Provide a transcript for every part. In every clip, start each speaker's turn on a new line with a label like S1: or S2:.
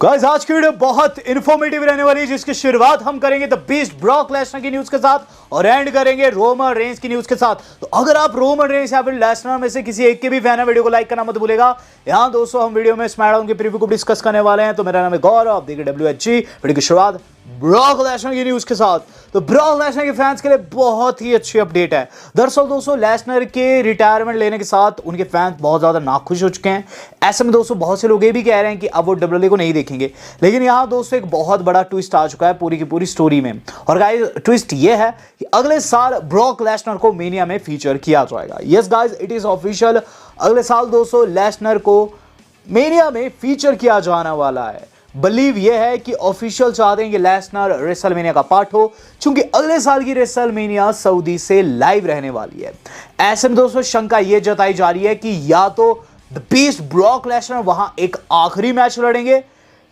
S1: Guys आज की video बहुत इंफॉर्मेटिव रहने वाली है, जिसकी शुरुआत हम करेंगे द बीस्ट ब्रॉक लेसनर की न्यूज के साथ और एंड करेंगे रोमन रेंज की न्यूज के साथ। तो अगर आप रोमन रेंज या फिर लेसनर में से किसी एक के भी फैन है, वीडियो को लाइक करना मत भूलेगा। यहाँ दोस्तों हम वीडियो में स्मैकडाउन के प्रीव्यू को डिस्कस करने वाले हैं। तो मेरा नाम है गौरव, देखिए WHG। वीडियो की शुरुआत ब्रॉक लेसनर की न्यूज के साथ। तो ब्रॉक लेसनर के फैंस के लिए बहुत ही अच्छी अपडेट है। दरअसल दोस्तों लेसनर के रिटायरमेंट लेने के साथ उनके फैंस बहुत ज्यादा नाखुश हो चुके हैं। ऐसे में दोस्तों बहुत से लोग ये भी कह रहे हैं कि अब वो WWE को नहीं देखेंगे, लेकिन यहाँ दोस्तों एक बहुत बड़ा ट्विस्ट आ चुका है पूरी की पूरी स्टोरी में। और गाइस ट्विस्ट ये है कि अगले साल ब्रॉक लेसनर को मेनिया में फीचर किया जाएगा। Yes guys, it is official. अगले साल दोस्तों लेसनर को मेनिया में फीचर किया जाने वाला है। बिलीव ये है कि ऑफिशियल चाहते हैं कि लेसनर रेसलमेनिया का पार्ट हो, क्योंकि अगले साल की रेसलमेनिया सऊदी से लाइव रहने वाली है। ऐसे में दोस्तों शंका ये जताई जा रही है कि या तो द बीस्ट ब्रॉक लेसनर वहां एक आखिरी मैच लड़ेंगे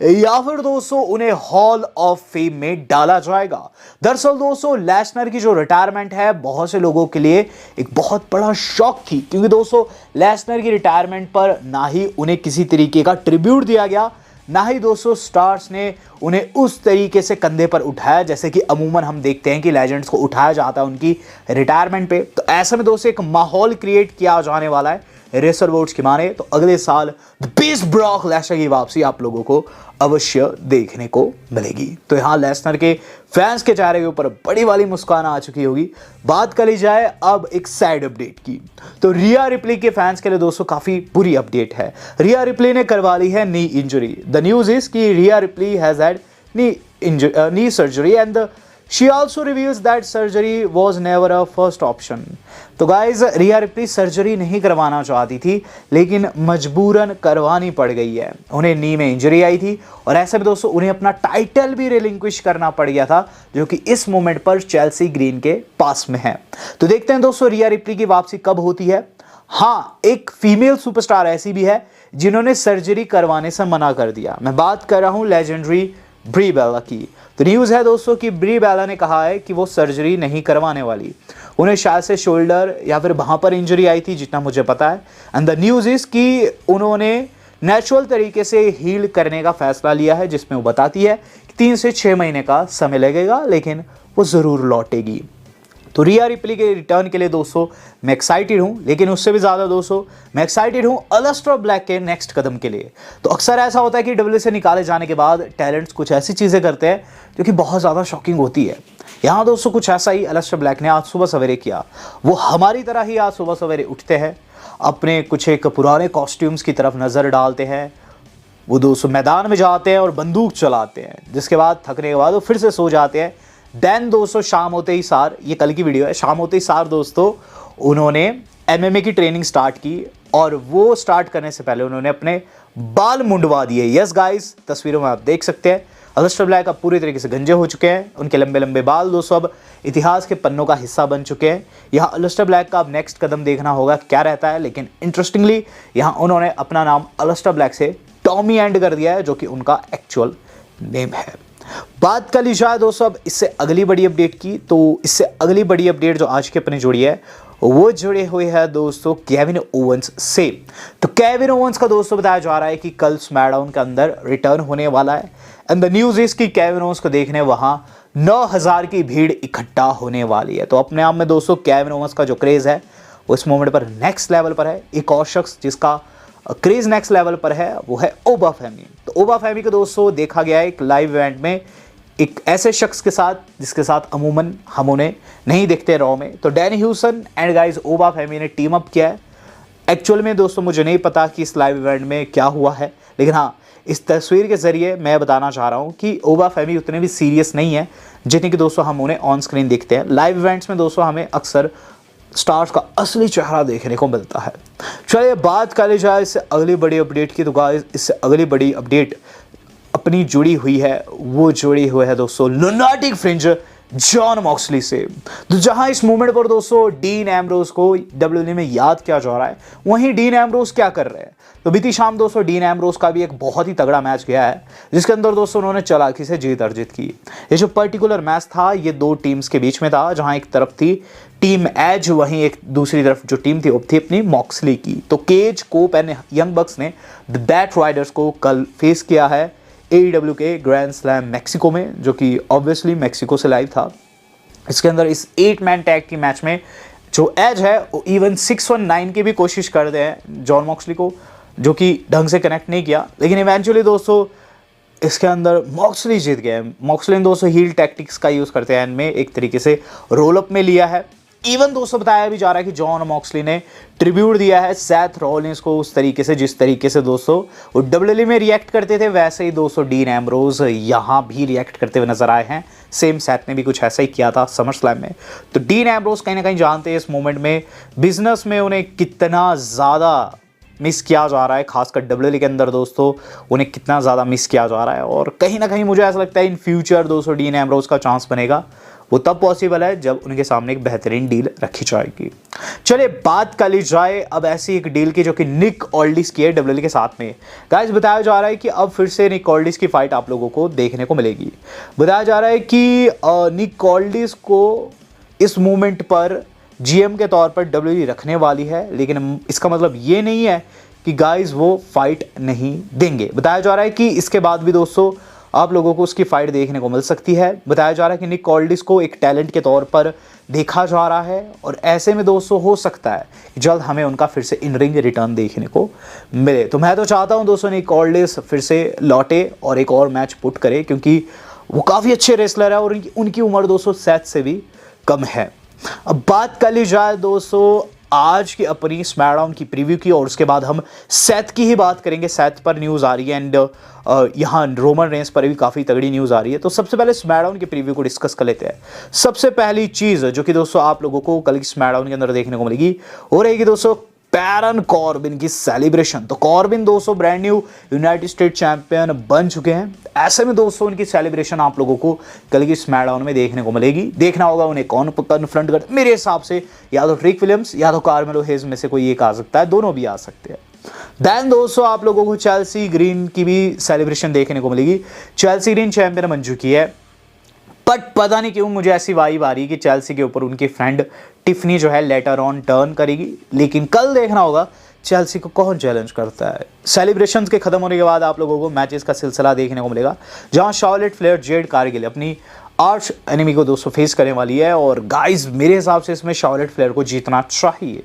S1: या फिर दोस्तों उन्हें हॉल ऑफ फेम में डाला जाएगा। दरअसल दोस्तों लेसनर की जो रिटायरमेंट है बहुत से लोगों के लिए एक बहुत बड़ा शॉक थी, क्योंकि दोस्तों लेसनर की रिटायरमेंट पर ना ही उन्हें किसी तरीके का ट्रिब्यूट दिया गया, ना ही दोस्तों स्टार्स ने उन्हें उस तरीके से कंधे पर उठाया जैसे कि अमूमन हम देखते हैं कि लेजेंड्स को उठाया जाता है उनकी रिटायरमेंट पे। तो ऐसे में दोस्तों एक माहौल क्रिएट किया जाने वाला है रेसर वोट्स की माने तो अगले साल द बीस्ट ब्रॉक लेसनर की वापसी आप लोगों को अवश्य देखने को मिलेगी। तो यहाँ लेसनर के फैंस के चेहरे के ऊपर बड़ी वाली मुस्कान आ चुकी होगी। बात करी जाए अब एक सैड अपडेट की, तो रिया रिप्ली के फैंस के लिए दोस्तों काफी बुरी अपडेट है। रिया रिप्ली ने करवा ली है knee injury. The news is कि Rhea Ripley has had knee surgery and she also reveals that surgery was never a first option। तो गाइज रिया रिप्ली सर्जरी नहीं करवाना चाहती थी, लेकिन मजबूरन करवानी पड़ गई है। उन्हें नी में इंजरी आई थी और ऐसे में दोस्तों उन्हें अपना टाइटल भी रिलिंक्विश करना पड़ गया था, जो कि इस मोमेंट पर चेल्सी ग्रीन के पास में है। तो देखते हैं दोस्तों रिया रिप्ली की वापसी कब होती है। हाँ, एक फीमेल सुपरस्टार ऐसी भी है जिन्होंने सर्जरी करवाने से मना कर दिया। मैं बात कर रहा हूँ लेजेंडरी ब्री बेला की। तो न्यूज़ है दोस्तों कि ब्री बेला ने कहा है कि वो सर्जरी नहीं करवाने वाली। उन्हें शायद से शोल्डर या फिर वहाँ पर इंजरी आई थी जितना मुझे पता है। एंड द न्यूज़ इज कि उन्होंने नेचुरल तरीके से हील करने का फैसला लिया है, जिसमें वो बताती है कि 3 से 6 महीने का समय लगेगा, लेकिन वो ज़रूर लौटेगी। तो रिया रिप्ली के रिटर्न के लिए दोस्तों मैं एक्साइटेड हूँ, लेकिन उससे भी ज़्यादा दोस्तों मैं एक्साइटेड हूँ अलस्टर ब्लैक के नेक्स्ट कदम के लिए। तो अक्सर ऐसा होता है कि WWE से निकाले जाने के बाद टैलेंट्स कुछ ऐसी चीज़ें करते हैं जो कि बहुत ज़्यादा शॉकिंग होती है। यहाँ दोस्तों कुछ ऐसा ही अलस्टर ब्लैक ने आज सुबह सवेरे किया। वो हमारी तरह ही आज सुबह सवेरे उठते हैं, अपने कुछ एक पुराने कॉस्ट्यूम्स की तरफ नज़र डालते हैं, वो दोस्तों मैदान में जाते हैं और बंदूक चलाते हैं, जिसके बाद थकने के बाद वो फिर से सो जाते हैं। देन दोस्तों शाम होते ही सार, ये कल की वीडियो है, शाम होते ही सार दोस्तों उन्होंने MMA की ट्रेनिंग स्टार्ट की और वो स्टार्ट करने से पहले उन्होंने अपने बाल मुंडवा दिए। यस गाइस, तस्वीरों में आप देख सकते हैं अलस्टर ब्लैक अब पूरी तरीके से गंजे हो चुके हैं। उनके लंबे लंबे बाल दोस्तों अब इतिहास के पन्नों का हिस्सा बन चुके हैं। यहाँ अलस्टर ब्लैक का अब नेक्स्ट कदम देखना होगा क्या रहता है, लेकिन इंटरेस्टिंगली यहाँ उन्होंने अपना नाम अलस्टर ब्लैक से टॉमी एंड कर दिया है, जो कि उनका एक्चुअल नेम है। बात कर ली जाए दोस्तों अब इससे अगली बड़ी अपडेट की, तो इससे अगली बड़ी अपडेट जो आज की अपनी जुड़ी है वो जुड़े हुए है दोस्तों केविन ओवेंस से। तो केविन ओवेंस का दोस्तों बताया जा रहा है कि कल स्मैकडाउन के अंदर रिटर्न होने वाला है। एंड द न्यूज इज कि केविन ओवेंस को देखने वहां 9000 की भीड़ इकट्ठा होने वाली है। तो अपने आप में दोस्तों केविन ओवेंस का जो क्रेज है वो इस मोमेंट पर नेक्स्ट लेवल पर है। एक और शख्स जिसका क्रेज नेक्स्ट लेवल पर है वो है ओबा फेमी। तो ओबा फेमी को दोस्तों देखा गया है एक लाइव इवेंट में एक ऐसे शख्स के साथ जिसके साथ अमूमन हम उन्हें नहीं देखते रॉ में। तो डैनी ह्यूसन एंड गाइस ओबा फेमी ने टीम अप किया है। एक्चुअल में दोस्तों मुझे नहीं पता कि इस लाइव इवेंट में क्या हुआ है, लेकिन हाँ इस तस्वीर के जरिए मैं बताना चाह रहा हूँ कि ओबा फेमी उतने भी सीरियस नहीं है जितने कि दोस्तों हम उन्हें ऑन स्क्रीन देखते हैं। लाइव इवेंट्स में दोस्तों हमें अक्सर स्टार्स का असली चेहरा देखने को मिलता है। चलिए बात कर ली जाए इससे अगली बड़ी अपडेट की, तो गाइस इससे अगली बड़ी अपडेट अपनी जुड़ी हुई है, वो जुड़ी हुई है दोस्तों लुनाटिक फ्रिंज जॉन मॉक्सली से। तो जहां इस मोमेंट पर दोस्तों डीन एम्ब्रोज को WWE में याद किया जा रहा है, वहीं डीन एम्ब्रोज क्या कर रहे हैं। तो बीती शाम दोस्तों डीन एम्ब्रोज का भी एक बहुत ही तगड़ा मैच गया है, जिसके अंदर दोस्तों उन्होंने चालाकी से जीत अर्जित की। ये जो पर्टिकुलर मैच था ये 2 टीम्स के बीच में था, जहां एक तरफ थी टीम एज, वहीं एक दूसरी तरफ जो टीम थी वो थी अपनी मॉक्सली की। तो Cage, Cope and Young Bucks ने द बैट राइडर्स को कल फेस किया है AEW के ग्रैंड स्लैम मैक्सिको में, जो कि ऑब्वियसली मैक्सिको से लाइव था। इसके अंदर इस 8 मैन टैग की मैच में जो एज है वो इवन 619 की भी कोशिश करते हैं जॉन मॉक्सली को, जो कि ढंग से कनेक्ट नहीं किया, लेकिन इवेंचुअली दोस्तों इसके अंदर मॉक्सली जीत गए। मॉक्सली ने दोस्तों हील टैक्टिक्स का यूज़ करते हैं एंड में एक तरीके से रोल अप में लिया है। इवन दोस्तों बताया भी जा रहा है कि जॉन मॉक्सली ने ट्रिब्यूट दिया है सेथ रॉलिंस को उस तरीके से जिस तरीके से दोस्तों वो WWE में रिएक्ट करते थे, वैसे ही दोस्तों डीन एम्ब्रोज यहाँ भी रिएक्ट करते हुए नजर आए हैं। सेम सेथ ने भी कुछ ऐसा ही किया था समर स्लैम में। तो डीन एम्ब्रोज कहीं ना कहीं जानते हैं इस मोमेंट में बिजनेस में उन्हें कितना ज़्यादा मिस किया जा रहा है, खासकर WWE के अंदर दोस्तों उन्हें कितना ज़्यादा मिस किया जा रहा है। और कहीं ना कहीं मुझे ऐसा लगता है इन फ्यूचर दोस्तों डीन एम्ब्रोज का चांस बनेगा, वो तब पॉसिबल है जब उनके सामने एक बेहतरीन डील रखी जाएगी। चलिए बात कर ली जाए अब ऐसी एक डील की जो कि निक ऑल्डिस की है WWE के साथ में। गाइस बताया जा रहा है कि अब फिर से निक ऑल्डिस की फाइट आप लोगों को देखने को मिलेगी। बताया जा रहा है कि निक ऑल्डिस को इस मोमेंट पर GM के तौर पर WWE रखने वाली है, लेकिन इसका मतलब ये नहीं है कि गाइस वो फाइट नहीं देंगे। बताया जा रहा है कि इसके बाद भी दोस्तों आप लोगों को उसकी फाइट देखने को मिल सकती है। बताया जा रहा है कि निक ऑल्डिस को एक टैलेंट के तौर पर देखा जा रहा है और ऐसे में दोस्तों हो सकता है कि जल्द हमें उनका फिर से इन रिंग रिटर्न देखने को मिले। तो मैं तो चाहता हूं दोस्तों निक ऑल्डिस फिर से लौटे और एक और मैच पुट करे, क्योंकि वो काफ़ी अच्छे रेसलर है और उनकी उम्र दोस्तों सेथ से भी कम है। अब बात कर ली जाए दोस्तों आज की अपनी स्मैकडाउन की प्रीव्यू की, और उसके बाद हम सेथ की ही बात करेंगे। सेथ पर न्यूज़ आ रही है एंड यहाँ रोमन रेंस पर भी काफ़ी तगड़ी न्यूज़ आ रही है। तो सबसे पहले स्मैकडाउन की प्रीव्यू को डिस्कस कर लेते हैं। सबसे पहली चीज़ जो कि दोस्तों आप लोगों को कल की स्मैकडाउन के अंदर देखने को मिलेगी वो रहेगी दोस्तों बैरन कॉर्बिन की सेलिब्रेशन। तो कॉर्बिन दोस्तों brand new United state champion बन चुके हैं। ऐसे में दोस्तों उनकी सेलिब्रेशन आप लोगों को कल की स्मैकडाउन में देखने को मिलेगी। देखना होगा उन्हें कौन कन्फ्रंट कर, मेरे हिसाब से या तो ट्रिक विलियम्स या तो कार्मेलो हेज में से कोई एक आ सकता है, दोनों भी आ सकते हैं। देन दोस्तों आप लोगों को चेल्सी ग्रीन की भी सेलिब्रेशन देखने को मिलेगी। चेल्सी ग्रीन चैंपियन बन चुकी है, बट पता नहीं क्यों मुझे ऐसी वाइब आ रही है कि चेल्सी के ऊपर उनकी फ्रेंड टिफनी जो है लेटर ऑन टर्न करेगी। लेकिन कल देखना होगा चेल्सी को कौन चैलेंज करता है। सेलिब्रेशंस के खत्म होने के बाद आप लोगों को मैचेस का सिलसिला देखने को मिलेगा, जहां शार्लेट फ्लेयर जेड कारगिल अपनी आर्च एनिमी को दोस्तों फेस करने वाली है। और गाइस मेरे हिसाब से इसमें शार्लेट फ्लेयर को जीतना चाहिए।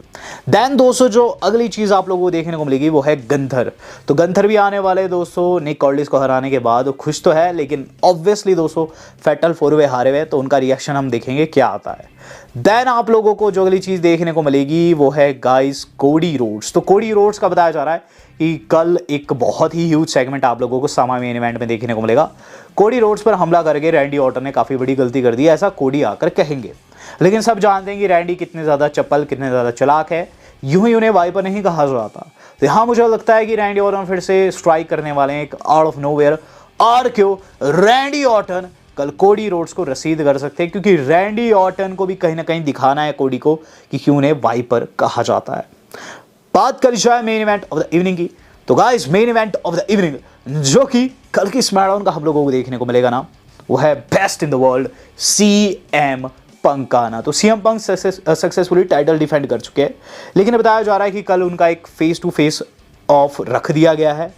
S1: देन दोस्तों जो अगली चीज़ आप लोगों को देखने को मिलेगी वो है गंथर। तो गंथर भी आने वाले दोस्तों निक ऑल्डिस को हराने के बाद। खुश तो है, लेकिन ऑब्वियसली दोस्तों फैटल 4-वे हारे हुए, तो उनका रिएक्शन हम देखेंगे क्या आता है। देन आप लोगों को जो अगली चीज़ देखने को मिलेगी वो है गाइस कोडी रोड्स। तो कोडी रोड्स का बताया जा रहा है कि कल एक बहुत ही ह्यूज सेगमेंट आप लोगों को सामा मेन इवेंट में देखने को मिलेगा। कोडी रोड्स पर हमला करके रैंडी ऑर्टन ने काफ़ी बड़ी गलती कर दी, ऐसा कोडी आकर कहेंगे। लेकिन सब जानते हैं कि रैंडी कितने ज़्यादा चप्पल, कितने ज़्यादा चालाक है, यूं ही उन्हें वाइपर नहीं कहा जाता। तो यहाँ मुझे लगता है कि रैंडी ऑर्टन फिर से स्ट्राइक करने वाले हैं एक आउट ऑफ नोवेयर। और क्यों रैंडी ऑर्टन कल कोडी रोड्स को रसीद कर सकते हैं, क्योंकि रैंडी ऑर्टन को भी कहीं ना कहीं दिखाना है कोडी को कि क्यों उन्हें वाइपर कहा जाता है। बात करी जाए main event of the evening की, तो guys main event of the evening जो कि कल की स्मैकडाउन का हम लोगों को देखने को मिलेगा ना, वो है best in the world CM पंक का आना। तो CM पंक सक्सेसफुली टाइटल डिफेंड कर चुके हैं, लेकिन बताया जा रहा है कि कल उनका एक फेस टू फेस ऑफ रख दिया गया है,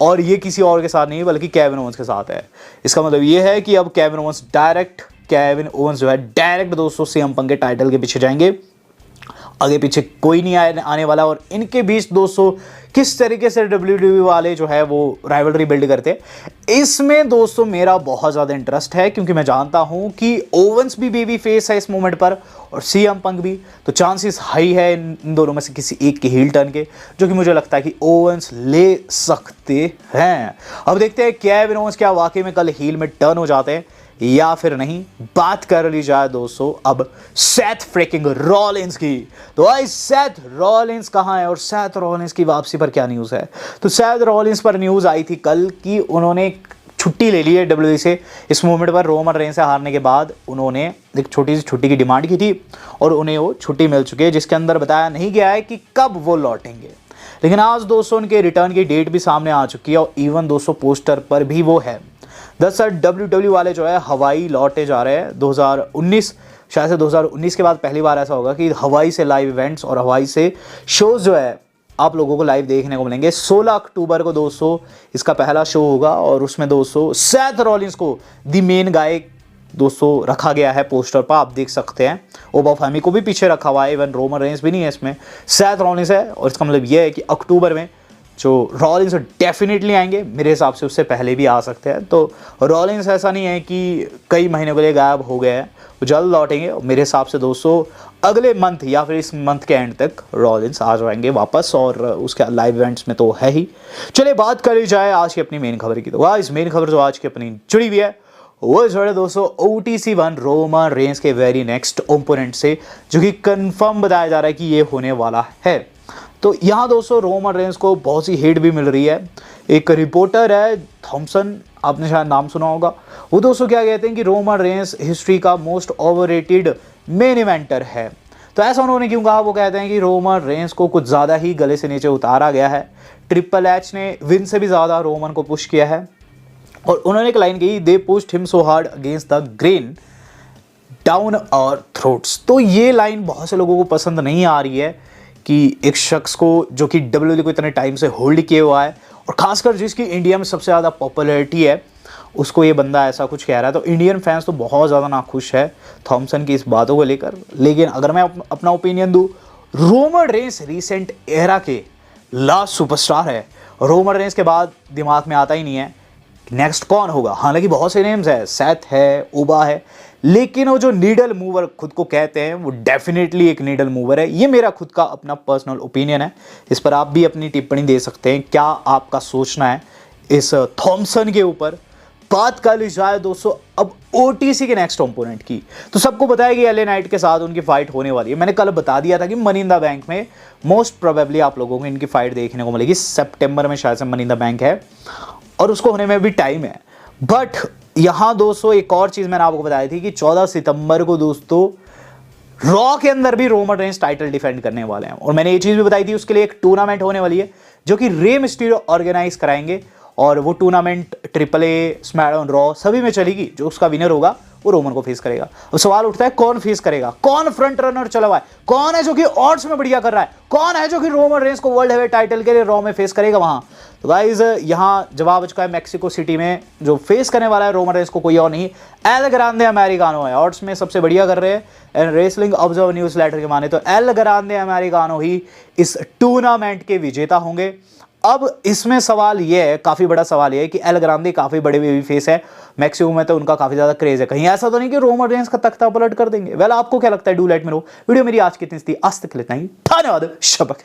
S1: और ये किसी और के साथ नहीं बल्कि केविन ओवंस के साथ है। इसका मतलब ये है कि अब केविन ओवंस जो है डायरेक्ट दोस्तों CM पंक के टाइटल के पीछे जाएंगे, आगे पीछे कोई नहीं आने वाला। और इनके बीच दोस्तों किस तरीके से WWE वाले जो है वो राइवलरी बिल्ड करते हैं, इसमें दोस्तों मेरा बहुत ज़्यादा इंटरेस्ट है, क्योंकि मैं जानता हूं कि ओवंस भी बेबी फेस है इस मोमेंट पर और CM पंक भी। तो चांसेस हाई है इन दोनों में से किसी एक के हील टर्न के, जो कि मुझे लगता है कि ओवंस ले सकते हैं। अब देखते हैं केविन ओवंस क्या वाकई में कल हील में टर्न हो जाते हैं या फिर नहीं। बात कर ली जाए दोस्तों अब सेथ फ्रिकिंग रॉलिंस की, तो भाई सेथ रॉलिंस कहाँ है और सेथ रॉलिंस की वापसी पर क्या न्यूज़ है। तो सेथ रॉलिंस पर न्यूज़ आई थी कल कि उन्होंने छुट्टी ले ली है WWE से। इस मोमेंट पर रोमन रेंस से हारने के बाद उन्होंने एक छोटी सी छुट्टी की डिमांड की थी और उन्हें वो छुट्टी मिल चुकी है, जिसके अंदर बताया नहीं गया है कि कब वो लौटेंगे। लेकिन आज दोस्तों उनके रिटर्न की डेट भी सामने आ चुकी है और इवन दोस्तों पोस्टर पर भी वो है। दरअसल WWE वाले जो है हवाई लौटे जा रहे हैं 2019, शायद से 2019 के बाद पहली बार ऐसा होगा कि हवाई से लाइव इवेंट्स और हवाई से शोज जो है आप लोगों को लाइव देखने को मिलेंगे। 16 अक्टूबर को दोस्तों इसका पहला शो होगा और उसमें दोस्तों सेथ रॉलिंस को द मेन गाय दोस्तों रखा गया है पोस्टर पर, आप देख सकते हैं। ओबा फैमी को भी पीछे रखा हुआ है, इवन रोमन रेंस भी नहीं है इसमें, सेथ रॉलिंस है। और इसका मतलब यह है कि अक्टूबर में जो रॉलिंस डेफिनेटली आएंगे, मेरे हिसाब से उससे पहले भी आ सकते हैं। तो रॉलिंस ऐसा नहीं है कि कई महीनों के लिए गायब हो गए हैं, वो जल्द लौटेंगे। मेरे हिसाब से दोस्तों अगले मंथ या फिर इस मंथ के एंड तक रॉलिंस आ जाएंगे वापस, और उसके लाइव इवेंट्स में तो है ही। चलिए बात करी जाए आज की अपनी मेन खबर की। तो इस मेन खबर जो आज की अपनी जुड़ी हुई है वो जोड़े दोस्तों OTC 1 रोमन रेंस के वेरी नेक्स्ट ओपोनेंट से, जो कि कंफर्म बताया जा रहा है कि ये होने वाला है। तो यहाँ दोस्तों रोमन रेंस को बहुत सी हेट भी मिल रही है। एक रिपोर्टर है थॉमसन, आपने शायद नाम सुना होगा, वो दोस्तों क्या कहते हैं कि रोमन रेंस हिस्ट्री का मोस्ट ओवररेटेड मेन इवेंटर है। तो ऐसा उन्होंने क्यों कहा? वो कहते हैं कि रोमन रेंस को कुछ ज़्यादा ही गले से नीचे उतारा गया है। ट्रिपल एच ने विन से भी ज़्यादा रोमन को पुश किया है। और उन्होंने एक लाइन कही, they pushed him so hard against the grain down our throats. तो ये लाइन बहुत से लोगों को पसंद नहीं आ रही है कि एक शख्स को जो कि WWE को इतने टाइम से होल्ड किया हुआ है और खासकर जिसकी इंडिया में सबसे ज़्यादा पॉपुलैरिटी है, उसको ये बंदा ऐसा कुछ कह रहा है। तो इंडियन फैंस तो बहुत ज़्यादा नाखुश है थॉमसन की इस बातों को लेकर। लेकिन अगर मैं अपना ओपिनियन दूँ, रोमन रेंस रीसेंट एरा के लास्ट सुपरस्टार है। रोमन रेंस के बाद दिमाग में आता ही नहीं है नेक्स्ट कौन होगा। हालांकि बहुत से नेम्स है, सेथ है, ओबा है, लेकिन वो जो नीडल मूवर खुद को कहते हैं वो डेफिनेटली एक नीडल मूवर है। ये मेरा खुद का अपना पर्सनल ओपिनियन है, इस पर आप भी अपनी टिप्पणी दे सकते हैं। क्या आपका सोचना है इस थॉमसन के ऊपर? बात कर ली जाए दोस्तों अब OTC के नेक्स्ट ओपोनेंट की, तो सबको बताया कि LA नाइट के साथ उनकी फाइट होने वाली है। मैंने कल बता दिया था कि मनी इन द बैंक में मोस्ट प्रोबेबली आप लोगों को इनकी फाइट देखने को मिलेगी। सितंबर में शायद से मनी इन द बैंक है और उसको होने में भी टाइम है। बट यहाँ दोस्तों एक और चीज़ मैंने आपको बताई थी कि 14 सितंबर को दोस्तों रॉ के अंदर भी रोमन रेंस टाइटल डिफेंड करने वाले हैं। और मैंने ये चीज़ भी बताई थी उसके लिए एक टूर्नामेंट होने वाली है जो कि रे मिस्टीरियो ऑर्गेनाइज कराएंगे, और वो टूर्नामेंट AAA, स्मैकडाउन, रॉ सभी में चलेगी। जो उसका विनर होगा वो रोमन को फेस करेगा। अब सवाल उठता है कौन फेस करेगा, कौन फ्रंट रनर चला हुआ है, कौन है जो कि ऑड्स में बढ़िया कर रहा है, कौन है जो कि रोमन रेंस को वर्ल्ड हेवीवेट टाइटल के लिए रॉ में फेस करेगा वहां। तो गाइज यहाँ जवाब आ चुका है, मेक्सिको सिटी में जो फेस करने वाला है रोमन रेंस को कोई और नहीं, एल ग्रांडे अमेरिकानो है। ऑड्स में सबसे बढ़िया कर रहे हैं। And Wrestling Observer Newsletter के माने तो एल ग्रांडे अमेरिकानो ही इस टूर्नामेंट के विजेता होंगे। अब इसमें सवाल यह है, काफी बड़ा सवाल यह है कि एल ग्रांडे काफी बड़े बेबी फेस है मैक्सिको में, तो उनका काफी ज्यादा क्रेज है। कहीं ऐसा तो नहीं कि रोमन रेंस का तख्ता पलट कर देंगे? वेल आपको क्या लगता है? Do let me know. Video मेरी आज की इतनी थी, आज तक इतना ही। धन्यवाद। शबक है।